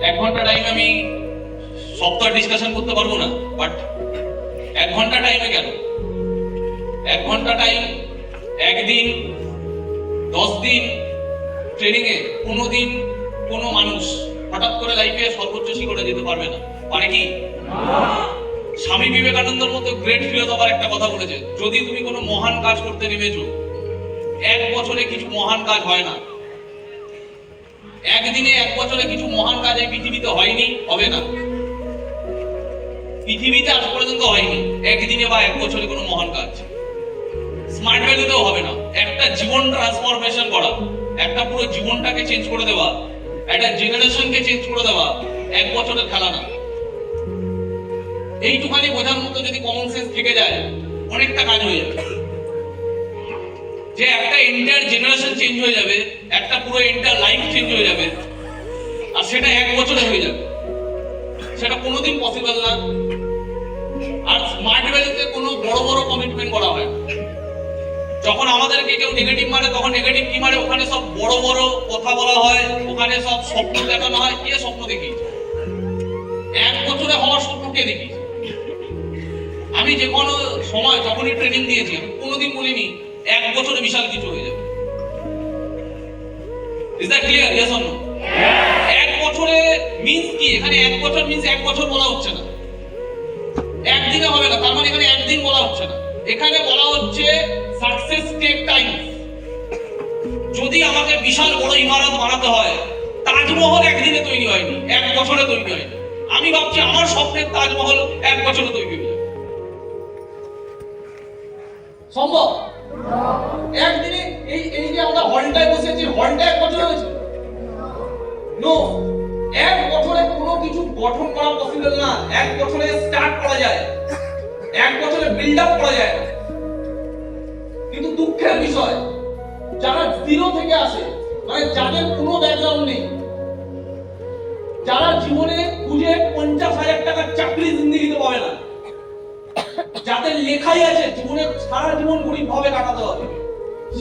1 ঘন্টা টাইম আমি সপ্তাহ ডিসকাশন করতে পারবো না, বাট 1 ঘন্টা টাইমে কেন 1 ঘন্টা টাইম একদিন 10 দিন ট্রেনিং এ কোনোদিন কোনো মানুষ হঠাৎ করে লাইফে সর্বোচ্চ শিখরে যেতে পারবে না, পারে কি? স্বামী বিবেকানন্দর মতো গ্রেট ফিলোসফার একটা কথা বলেছে, যদি তুমি কোনো মহান কাজ করতে নেমেছো 1 বছরে কিছু মহান কাজ হয় না, একদিনে 1 বছরে কিছু মহান কাজ এই পৃথিবীতে হয়নি, হবে না, পৃথিবীতে আজ পর্যন্ত হয়নি একদিনে বা 1 বছরে কোনো মহান কাজ। স্মার্ট ভ্যালুতেও হবে না। একটা জীবন ট্রান্সফরমেশন করা, একটা পুরো জীবনটাকে চেঞ্জ করে দেওয়া, একটা জেনারেশনকে চেঞ্জ করে দেওয়া 1 বছরের খেলা না। এইটুখানি বোঝার মতো যদি কমন সেন্স থেকে যায় অনেকটা কাজ হয়ে যাবে, যে একটা এন্টায়ার জেনারেশন চেঞ্জ হয়ে যাবে, একটা পুরো এন্টায়ার লাইফ চেঞ্জ হয়ে যাবে, আর সেটা 1 বছরে হয়ে যাবে, সেটা কোনোদিন পসিবল না। আর স্মার্ট ভ্যালুতে কোনো বড় বড় কমিটমেন্ট করা হয়। যখন আমাদেরকে কেউ নেগেটিভ মারে তখন নেগেটিভ কি মারে, ওখানে সব বড় বড় কথা বলা হয়, ওখানে সব স্বপ্ন দেখানো হয়। কে স্বপ্ন দেখিয়েছে? 1 বছরে হওয়ার স্বপ্ন কে দেখিয়েছে? আমি যে কোনো সময় যখনই ট্রেনিং দিয়েছি কোনোদিন বলিনি 1 বছরে বিশাল কিছু হয়ে যাবে। Is that clear? Yes or no? 1 বছরে মিন্স কি? এখানে 1 বছর মিন্স 1 বছর বলা হচ্ছে না, একদিনে হবে না, তার মানে এখানে একদিন বলা হচ্ছে না, এখানে বলা হচ্ছে সাকসেস টেক টাইম। যদি আমাকে বিশাল বড় ইমারত বানাতে হয়, তাজমহল একদিনে তৈরি হয়নি, 1 বছরে তৈরি হয়নি। আমি ভাবছি আমার স্বপ্নের তাজমহল 1 বছরে তৈরি হয়ে যাবে, সম্ভব? একদিনে এই যে আমরা হলটায় বসেছি, হলটা 1 বছর হয়েছে? নো। 1 বছরে কোনো কিছু গঠন করা পসিবল না। 1 বছরে স্টার্ট করা যায়, 1 বছরে বিল্ড আপ করা যায় না। কিন্তু দুঃখের বিষয়, যারা জিরো থেকে আসে, মানে যাদের কোনো ব্যাকগ্রাউন্ড নেই, যারা জীবনে খুঁজে 50,000 টাকার চাকরি জিন্দেগিতে পাবে না, যাদের লেখাই আছে জীবনে সারা জীবন গরিব ভাবে কাটাতে হবে,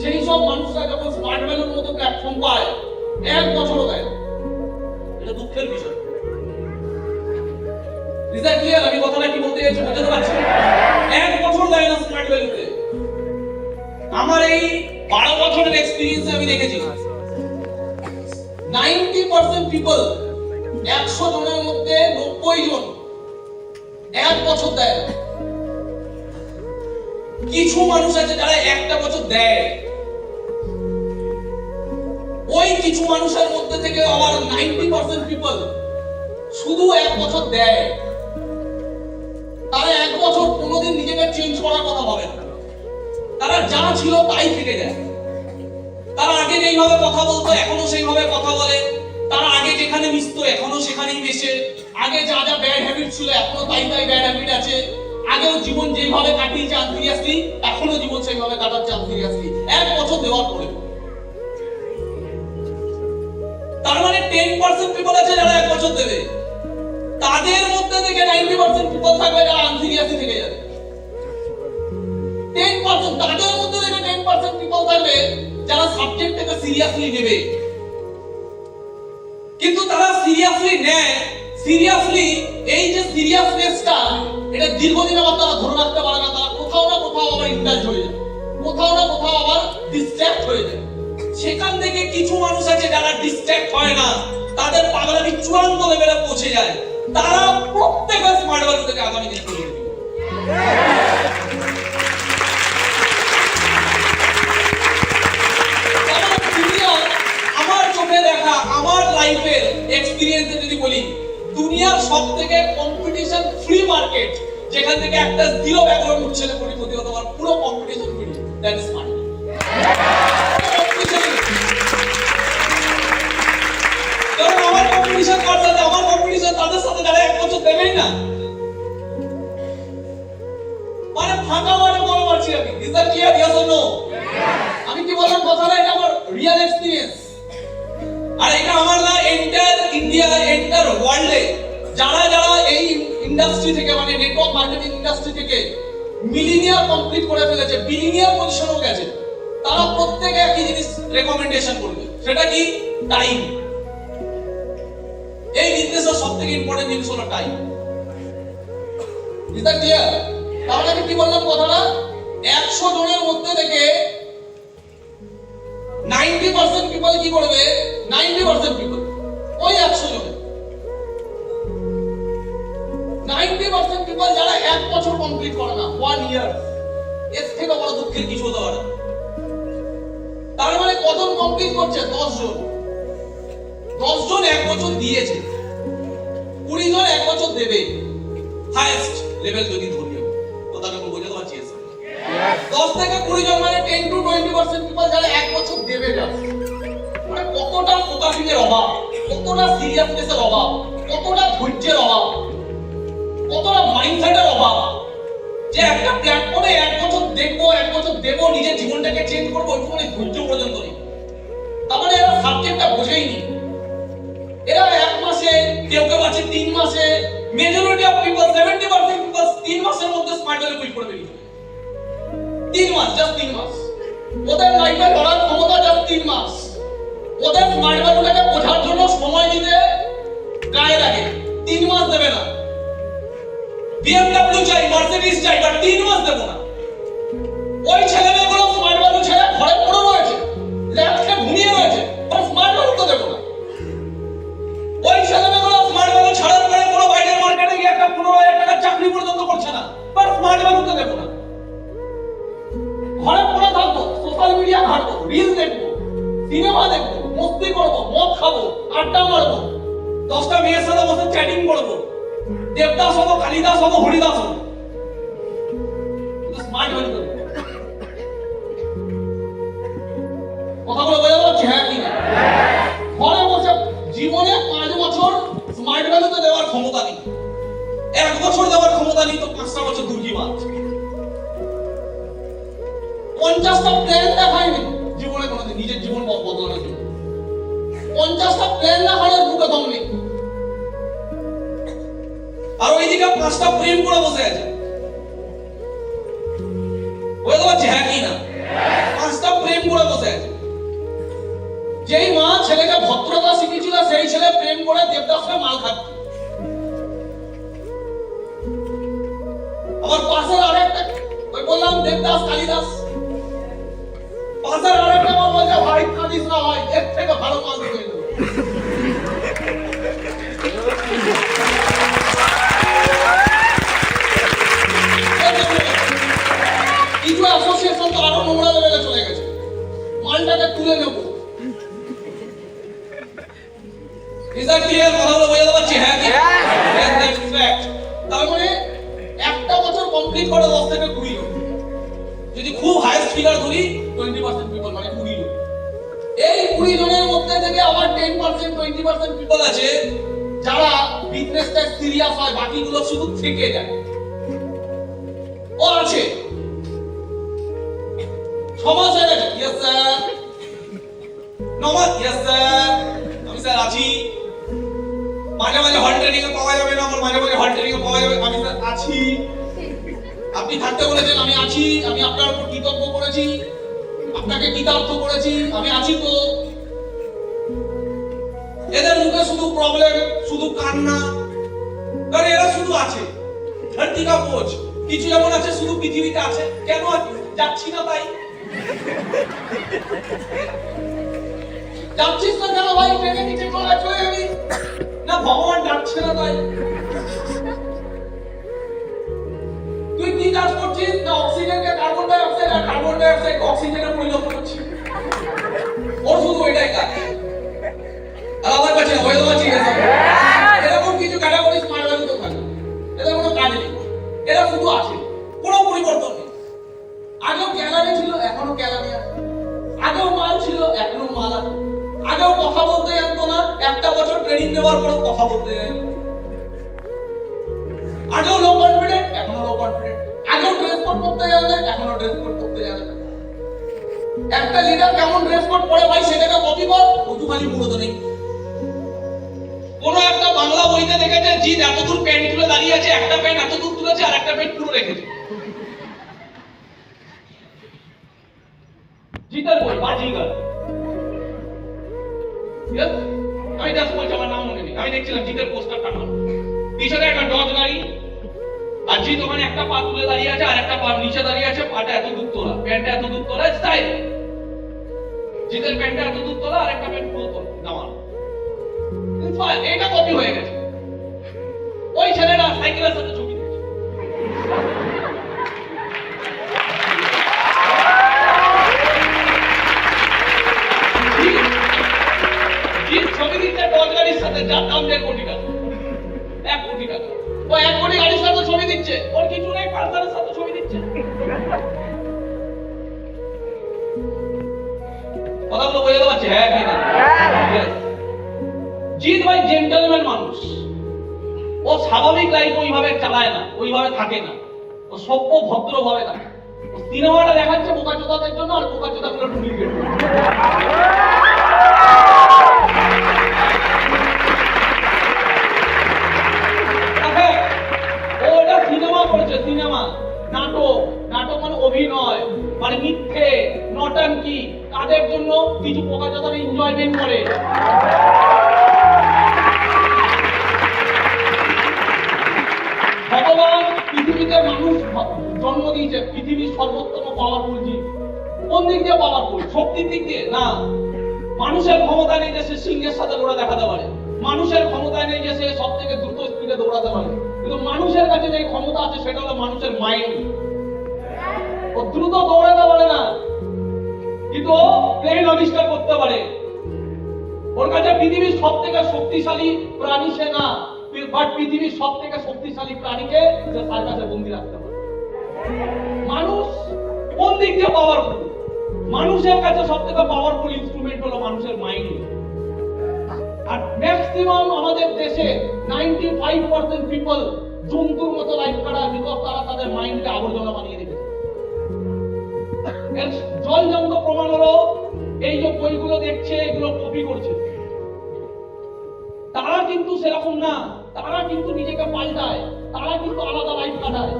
সেই সব মানুষরা যখন স্মার্ট ভ্যালুর মতো প্ল্যাটফর্ম পায় 1 বছরও দেয় না। এটা দুঃখের বিষয়। Is that clear? আমি কথাটা কি বলতে চাইছি বুঝতে পারছেন? 1 বছর দেয় না স্মার্ট ভ্যালুতে। আমার এই 12 বছরের এক্সপেরিয়েন্সে আমি দেখেছি 90% পিপল, 100 জনের মধ্যে 90 জন 1 বছর দেয় না। কিছু মানুষ আছে যারা 1টা বছর দেয়, ওই কিছু মানুষের মধ্যে থেকে আবার 90% পিপল শুধু 1 বছর দেয়। তারা 1 বছর কোনোদিন নিজেকে চেঞ্জ করার কথা ভাবে না, তারা যা ছিল তাই থেকে যায়। তারা আগে যেইভাবে কথা বলতো এখনো সেইভাবে কথা বলে, তারা আগে যেখানে মিশতো এখনো সেখানেই মেশে, আগে যা যা ব্যাড হ্যাবিট ছিল এখনো তাই তাই ব্যাড হ্যাবিট আছে, আগেও জীবন যেইভাবে কাটিয়েছে আনসিরিয়াসলি এখনো জীবন সেইভাবে কাটাচ্ছে আনসিরিয়াসলি 1 বছর দেওয়ার পরে। তার মানে 10% পিপল আছে যারা 1 বছর দেবে, তাদের মধ্যে থেকে 90% পিপল থাকবে যারা আনসিরিয়াসলি থেকে যাবে। 10% তাদের মধ্যে থেকে 10% পিপল থাকবে যারা সাবজেক্টটাকে সিরিয়াসলি নেবে। কিন্তু তারা সিরিয়াসলি নেয়, সিরিয়াসলি এই যে সিরিয়াসনেসটা এটা দীর্ঘদিন আবার তারা ধরে রাখতে পারে না, তারা কোথাও না কোথাও আবার ইন্ডালজ হয়ে যায়, কোথাও না কোথাও আবার ডিস্ট্র্যাক্ট হয়ে যায়। সেখান থেকে কিছু মানুষ আছে যারা ডিস্ট্র্যাক্ট হয় না, তাদের পাগলামি চূড়ান্ত লেভেলে পৌঁছে যায়, তারা প্রত্যেকটা স্মার্ট ভ্যালু থেকে আগামী দিনে তৈরি হবে। আমার চোখে দেখা, আমার লাইফের এক্সপেরিয়েন্সে যদি বলি, দুনিয়ার সবথেকে কম্পিটিশন ফ্রি মার্কেট, যেখান থেকে একটা জিরো ব্যাকগ্রাউন্ড ছেলে কোটিপতি হতে পারে, পুরো competition free, that is smart. কারণ আমার কম্পিটিশন কার সাথে? আমার কম্পিটিশন তাদের সাথে যারা 1 বছর দেবেই না। মানে ফাঁকা মাঠে বল মারছি আমি। Is that clear? Yes or no? আমি কি বললাম কথাটা? এটা আমার রিয়েল এক্সপেরিয়েন্স। আর এটা আমার না, এন্টায়ার ইন্ডিয়া, এন্টায়ার ওয়ার্ল্ডে যারা যারা এই ইন্ডাস্ট্রি থেকে, মানে নেটওয়ার্ক মার্কেটিং ইন্ডাস্ট্রি থেকে মিলিনিয়ার কমপ্লিট করে ফেলেছে, বিলিনিয়ার পজিশনেও গেছে, তারা প্রত্যেকে একই জিনিস রেকমেন্ডেশন করবে, সেটা কি? টাইম। এই বিজনেস সবথেকে ইম্পর্টেন্ট জিনিস হলো টাইম। Is that clear? তাহলে আমি কি বললাম কথাটা, 100 জনের মধ্যে থেকে 90% পিপল কি করবে, 90% পিপল ওই 100 জনের 90% পিপল যারা 1 বছর কমপ্লিট করে না, 1 ইয়ার, এর থেকে বড় দুঃখের কিছু হতে পারে। তার মানে কজন কমপ্লিট করছে? 10 জন। 10 জন 1 বছর দিয়েছে, 20 জন 1 বছর দেবে, হাইয়েস্ট লেভেল যদি ধরি কথাটা আমি বোঝাতে পারছি। 10 থেকে 20 জন মানে 10 to 20% পিপল যারা 1 বছর দেবে যাবে। মানে কতটা ফোকাসিং এর অভাব, কতটা সিরিয়াসনেসের অভাব, কতটা ধৈর্যের অভাব, কতটা মাইন্ডসেটের অভাব যে একটা প্ল্যাটফর্মে 1 বছর দেখবো, 1 বছর দেবো, নিজের জীবনটাকে চেঞ্জ করবো, ওইটুকুনি ধৈর্য পর্যন্ত নেই। তারপরে এরা সাবজেক্টটা বোঝেইনি। এরা 1 মাসে, কেউ কেউ আছে 3 মাসে, মেজরিটি অফ পিপল 70% পিপল 3 মাসের মধ্যে স্মার্ট ভ্যালু বিল্ড করে বেরিয়ে 3 মাস, জাস্ট 3 মাস। ওদের লাইফে ধরার ক্ষমতা জাস্ট 3 মাস। ওদের স্মার্ট ভ্যালুটাকে বোঝার জন্য সময় দিতে গায়ে লাগে, 3 মাস দেবে না। BMW চাই, মার্সিডিজ চাই, বাট 3 মাস দেব না। ওই ছেলেমেয়েগুলো স্মার্ট ভ্যালু ছেড়ে ঘরে পড়ে রয়েছে, ল্যাপটপে ঘুমিয়ে রয়েছে, বাট স্মার্ট ভ্যালু তো দেব না। ওই ছেলেমেয়েগুলো স্মার্ট ভ্যালু ছাড়ার পরে কোনো বাইরের মার্কেটে গিয়ে একটা 15,000 টাকার চাকরি পর্যন্ত করছে না, বাট স্মার্ট ভ্যালু তো দেব না। ঘরে পড়ে থাকবো, সোশ্যাল মিডিয়া ঘাঁটবো, রিল দেখবো, সিনেমা দেখবো, মস্তি করবো, মদ খাবো, আড্ডা মারবো, 10টা মেয়ের সাথে বসে চ্যাটিং করবো, দেবদাস হবো, কালিদাস হবো, হরিদাস হবো, স্মার্ট ভ্যালু দেবো। কথাগুলো বোঝা যাচ্ছে? হ্যাঁ কি না? ঘরে বসে জীবনে 5 বছর স্মার্ট ভ্যালুতে দেওয়ার ক্ষমতা নেই, 1 বছর দেওয়ার ক্ষমতা নেই, তো 5টা বছর দূর কি বাদ। 50টা প্ল্যান দেখায়নি জীবনে কোনোদিন, নিজের জীবন বদলানোর জন্য 50টা প্ল্যান দেখানোর বুকে দম নেই। আর ওইদিকে 5টা প্রেম করে বসে আছে। বুঝতে পারছি? হ্যাঁ কি না? 5টা প্রেম করে বসে আছে। যেই মা ছেলেকে ভদ্রতা শিখিয়েছিল, সেই ছেলে প্রেম করে দেবদাসকে মাল খাচ্ছে। আমার পাশের আরেকটা, ওই বললাম দেবদাস কালিদাস, পাশের আরেকটা মা বলছে ভাই কাঁদিস না ভাই, এর থেকে ভালো মাল দিয়ে দেবো। কিছু অ্যাসোসিয়েশন তো আরো নোংরা লেভেলে চলে গেছে, মালটাকে তুলে নেব। Is that clear? কথাগুলো বোঝাতে পারছি? হ্যাঁ কি? That's fact. তার মানে 1টা বছর কমপ্লিট করে 10 থেকে 20 জন, যদি খুব হাইয়েস্ট ফিগার ধরি 20% পিপল মানে 20 জন। এই 20 জনের মধ্যে থেকে আবার 10% 20% পিপল আছে যারা বিজনেসটা সিরিয়াস হয়, বাকিগুলো শুধু থেকে যায়। ও আছে সমাজ হয়ে গেছে, ইয়েস স্যার, নমাজ, ইয়েস স্যার, আমি স্যার আছি, মাঝে মাঝে হল ট্রেনিং এ পাওয়া যাবে না, আমার মাঝে মাঝে হল ট্রেনিং এ পাওয়া যাবে, আমি স্যার আছি, আপনি থাকতে বলেছেন আমি আছি, আমি আপনার উপর কৃতজ্ঞ করেছি, আপনাকে কৃতার্থ করেছি, আমি আছি তো। এদের মুখে শুধু প্রবলেম, শুধু কান্না, কারণ এরা শুধু আছে। ধরতি কা বোঝ, কিছু এমন আছে শুধু পৃথিবীতে আছে, কেন যাচ্ছি না তাই। যাচ্ছিস না কেন ভাই, ট্রেনে নিচে চলে যাবি না, ভগবান ডাকছে না তাই। তুই কি কাজ করছিস না, অক্সিজেনকে কার্বন ডাই অক্সাইড আর কার্বন ডাই অক্সাইড অক্সিজেনে পরিণত করছিস, ওর শুধু ওইটাই কাজ। আর আমার কাছে হয়ে যাচ্ছে এরকম কিছু ক্যাটাগরি স্মার্ট ভ্যালু তো থাকে, এদের কোনো কাজ নেই, এরা শুধু আছে, কোনো পরিবর্তন নেই। আগেও ক্যালারি ছিল, এখনো ক্যালারি আছে, আগেও মাল ছিল, এখনো মাল আছে, আগেও কথা বলতে জানতো না, 1টা বছর ট্রেনিং নেওয়ার পর কথা বলতে জানে, আগেও লো কনফিডেন্ট, এখনো লো কনফিডেন্ট, আগেও ড্রেস কোড করতে জানে, এখনো ড্রেস কোড করতে জানে। একটা লিডার কেমন ড্রেস কোড পরে ভাই সেটাকে কপি কর, ওটুখানি মূলত নেই। কোন একটা বাংলা বইতে দেখেছে জিৎ এতদূর প্যান্ট তুলে দাঁড়িয়ে আছে, একটা প্যান্ট এতদূর তুলেছে আর একটা প্যান্ট পুরো রেখেছে। জিতের বই বাজিগার, আমি জাস্ট বলছি, আমার নাম মনে নেই। আমি দেখছিলাম জিতের পোস্টার টাঙানো, পিছনে একটা ডজ গাড়ি, আর জিত ওখানে একটা পা তুলে দাঁড়িয়ে আছে আর একটা পা নিচে দাঁড়িয়ে আছে, পাটা এত দূর তোলা, প্যান্টটা এত দূর তোলা, স্টাইল। জিতের প্যান্টটা এত দূর তোলা আর একটা প্যান্ট পুরো তোলা নামানো। এটা কপি হয়ে গেছে। ওই ছেলেটা সাইকেলের সাথে ছবি দিয়েছে। জিত ছবি দিচ্ছে ডজ গাড়ির সাথে, যার দাম 1.5 কোটি টাকা, 1 কোটি টাকা। ও 1 কোটি গাড়ির সাথে ছবি দিচ্ছে, ওর কিছু নেই, পালসারের সাথে ছবি দিচ্ছে। কথাগুলো বোঝা যাচ্ছে? হ্যাঁ কি না? জিৎ ভাই জেন্টলম্যান মানুষ, ও স্বাভাবিক লাইফ ওইভাবে চালায় না, ওইভাবে থাকে না, ও সভ্য ভদ্র ভাবে থাকে। ও সিনেমাটা দেখাচ্ছে বোকাচোদাদের জন্য, আর বোকাচোদাগুলো ডুপ্লিকেট। ওটা সিনেমা করেছে, সিনেমা, নাটক। নাটক মানে অভিনয়, মানে মিথ্যে, নটাঙ্কি। তাদের জন্য কিছু বোকাচোদারা এনজয়মেন্ট করে। ভগবান পৃথিবীতে মানুষ জন্ম দিয়েছে, পৃথিবীর সর্বোত্তম পাওয়ারফুল জীব। কোন দিক দিয়ে পাওয়ারফুল? শক্তির দিক দিয়ে না। মানুষের ক্ষমতা নেই যে সে সিংহের সাথে দৌড়া দেখাতে পারে, মানুষের ক্ষমতা নেই যে সে সব থেকে দ্রুত স্পিডে দৌড়াতে পারে, কিন্তু মানুষের কাছে যে ক্ষমতা আছে সেটা হলো মানুষের মাইন্ড। ও দ্রুত দৌড়াতে পারে না, কিন্তু ও প্লেন আবিষ্কার করতে পারে। ওর কাছে পৃথিবীর সব থেকে শক্তিশালী প্রাণী সে না, বাট পৃথিবীর সব থেকে শক্তিশালী প্রাণীকে সে সার্কাসে বন্দি রাখতে পারে। মানুষ কোন দিক দিয়ে পাওয়ারফুল? মানুষের কাছে সব থেকে পাওয়ারফুল ইনস্ট্রুমেন্ট হলো মানুষের মাইন্ড। আর ম্যাক্সিমাম আমাদের দেশে 95% পিপল জন্তুর মতো লাইফ কাটায়, বিকজ তারা তাদের মাইন্ডকে আবর্জনা বানিয়ে রেখেছে। এর জলজন্ত প্রমাণ হলো এই যে বইগুলো দেখছে, এগুলো কপি করছে। তারা কিন্তু সেরকম না, তারা কিন্তু নিজেকে পাল্টায়, তারা কিন্তু আলাদা লাইফ কাটায়।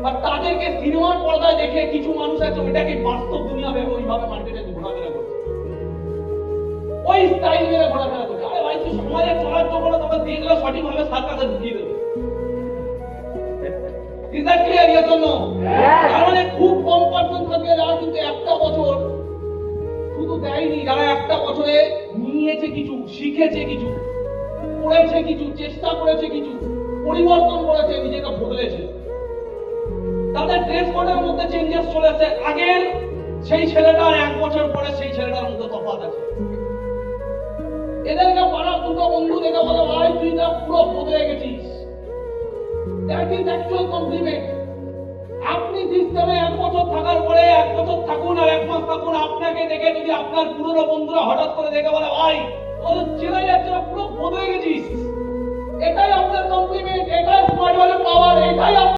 আর তাদেরকে সিনেমার পর্দায় দেখে কিছু মানুষ আছে ওইটাকে বাস্তব দুনিয়া ভেবে ওইভাবে মার্কেটে ঘোরাফেরা করছে, ওই স্টাইল মেরে ঘোরাফেরা করছে। আরে ভাই, তুই সমাজে চলার জন্য তোকে দেখলে সঠিকভাবে সার্কাসে ঢুকিয়ে দেবে। Is that clear? এর জন্য তার মানে খুব কম পার্সেন্ট থাকে যারা কিন্তু একটা বছর শুধু দেয়নি, যারা একটা বছরে নিয়েছে কিছু, শিখেছে কিছু, পড়েছে কিছু, চেষ্টা করেছে কিছু, পরিবর্তন করেছে, নিজেকে বদলেছে। তাদের ড্রেস কোডের মধ্যে চেঞ্জেস চলে আসে। আগের সেই ছেলেটা আর 1 বছর পরে সেই ছেলেটার মধ্যে তফাৎ আছে। এদেরকে পাড়ার দুটো বন্ধু দেখে বলে, ভাই তুই না পুরো বদলে গেছিস। That is actual compliment. আপনি সিস্টেমে 1 বছর থাকার পরে 1 বছর থাকুন আর 1 মাস থাকুন, আপনাকে দেখে যদি আপনার পুরনো বন্ধুরা হঠাৎ করে দেখে বলে, ভাই ওদের চেনা যাচ্ছে না, পুরো